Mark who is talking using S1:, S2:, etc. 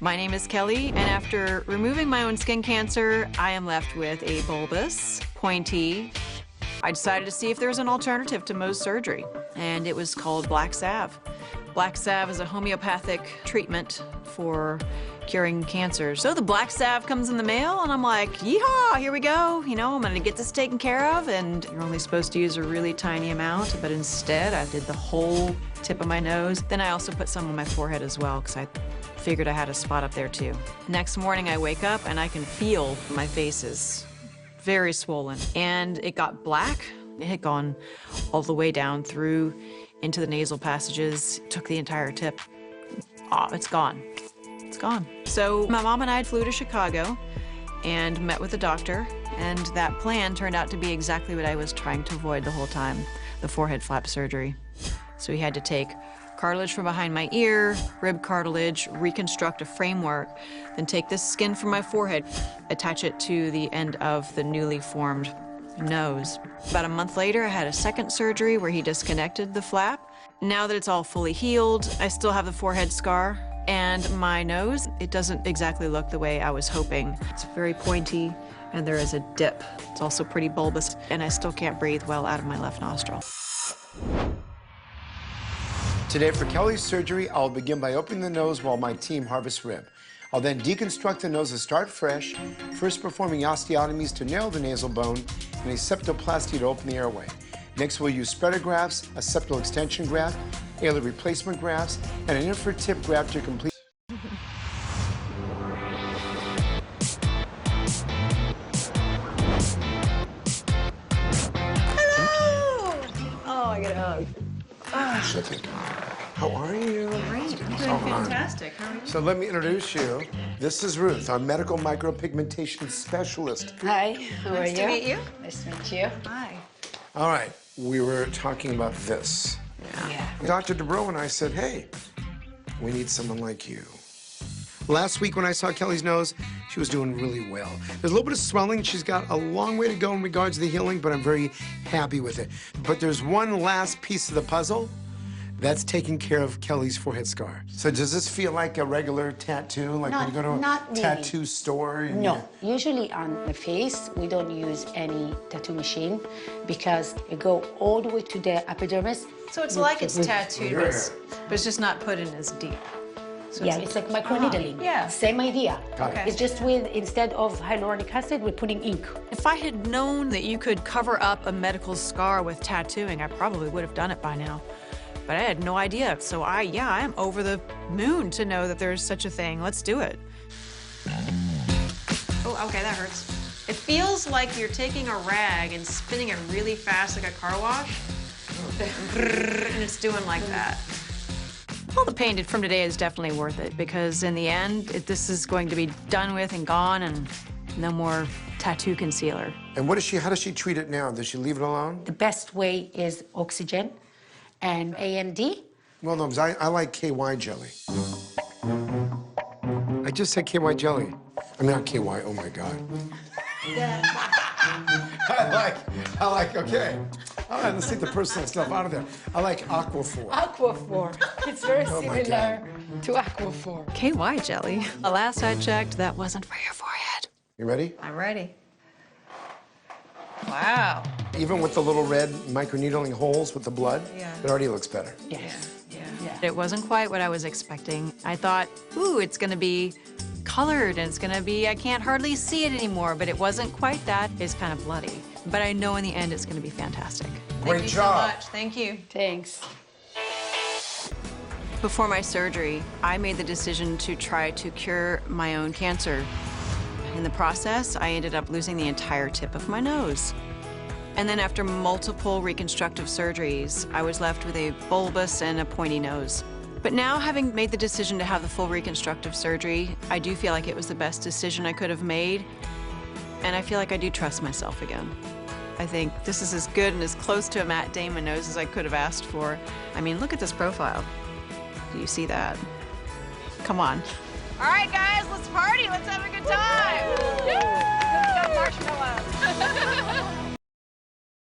S1: My name is Kelly, and after removing my own skin cancer, I am left with a bulbous, pointy. I decided to see if there was an alternative to Mohs surgery, and it was called Black Salve. Black Salve is a homeopathic treatment for curing cancer. So the Black Salve comes in the mail, and I'm like, yeehaw, here we go. You know, I'm gonna get this taken care of, and you're only supposed to use a really tiny amount, but instead I did the whole tip of my nose. Then I also put some on my forehead as well, because I figured I had a spot up there too. Next morning I wake up and I can feel my face is very swollen, and it got black. It had gone all the way down through into the nasal passages, took the entire tip. Oh, it's gone. It's gone. So my mom and I flew to Chicago and met with the doctor, and that plan turned out to be exactly what I was trying to avoid the whole time, the forehead flap surgery. So he had to take cartilage from behind my ear, rib cartilage, reconstruct a framework, then take this skin from my forehead, attach it to the end of the newly formed nose. About a month later, I had a second surgery where he disconnected the flap. Now that it's all fully healed, I still have the forehead scar, and my nose, it doesn't exactly look the way I was hoping. It's very pointy, and there is a dip. It's also pretty bulbous, and I still can't breathe well out of my left nostril.
S2: Today for Kelly's surgery, I'll begin by opening the nose while my team harvests rib. I'll then deconstruct the nose and start fresh, first performing osteotomies to nail the nasal bone and a septoplasty to open the airway. Next, we'll use spreader grafts, a septal extension graft, alar replacement grafts, and an infra tip graft to complete.
S1: Hello! Oh, I get a hug.
S2: How are you?
S1: Great. I'm doing fantastic. How are you?
S2: So let me introduce you. This is Ruth, our medical micropigmentation specialist.
S3: Hi, how are you?
S1: Nice to meet you.
S3: Nice to meet you.
S1: Hi.
S2: All right, we were talking about this.
S3: Yeah.
S2: Dr. Dubrow and I said, hey, we need someone like you. Last week when I saw Kelly's nose, she was doing really well. There's a little bit of swelling. She's got a long way to go in regards to the healing, but I'm very happy with it. But there's one last piece of the puzzle. That's taking care of Kelly's forehead scar. So does this feel like a regular tattoo? Like when you go to a tattoo store?
S3: No, usually on the face, we don't use any tattoo machine because you go all the way to the epidermis.
S1: So it's like it's tattooed, but it's just not put in as deep. So
S3: Yeah, it's like microneedling.
S1: Yeah.
S3: Same idea.
S2: Got it.
S3: It's just with, instead of hyaluronic acid, we're putting ink.
S1: If I had known that you could cover up a medical scar with tattooing, I probably would have done it by now. But I had no idea. So I am over the moon to know that there's such a thing. Let's do it. Oh, okay, that hurts. It feels like you're taking a rag and spinning it really fast like a car wash. And it's doing like that. Well, the pain from today is definitely worth it because in the end, this is going to be done with and gone and no more tattoo concealer.
S2: And how does she treat it now? Does she leave it alone?
S3: The best way is oxygen and A&D.
S2: Well, no, because I like KY jelly. I just said KY jelly. I mean, not KY, oh my God. I like, okay. All right, let's take the personal stuff out of there. I like Aquaphor.
S3: Aquaphor. It's very
S2: Oh my
S3: similar to Aquaphor.
S1: KY jelly. The last I checked, that wasn't for your forehead.
S2: You ready?
S1: I'm ready. Wow.
S2: Even with the little red microneedling holes with the blood,
S1: Yeah.
S2: it already looks better.
S3: Yes. Yeah.
S1: It wasn't quite what I was expecting. I thought, ooh, it's gonna be colored and it's gonna be, I can't hardly see it anymore, but it wasn't quite that. It's kind of bloody. But I know in the end it's gonna be fantastic.
S2: Great
S1: Thank you
S2: job.
S1: so much. Thank you.
S3: Thanks.
S1: Before my surgery, I made the decision to try to cure my own cancer. In the process, I ended up losing the entire tip of my nose. And then after multiple reconstructive surgeries, I was left with a bulbous and a pointy nose. But now, having made the decision to have the full reconstructive surgery, I do feel like it was the best decision I could have made. And I feel like I do trust myself again. I think this is as good and as close to a Matt Damon nose as I could have asked for. I mean, look at this profile. Do you see that? Come on. All right, guys, let's party. Let's have a good time.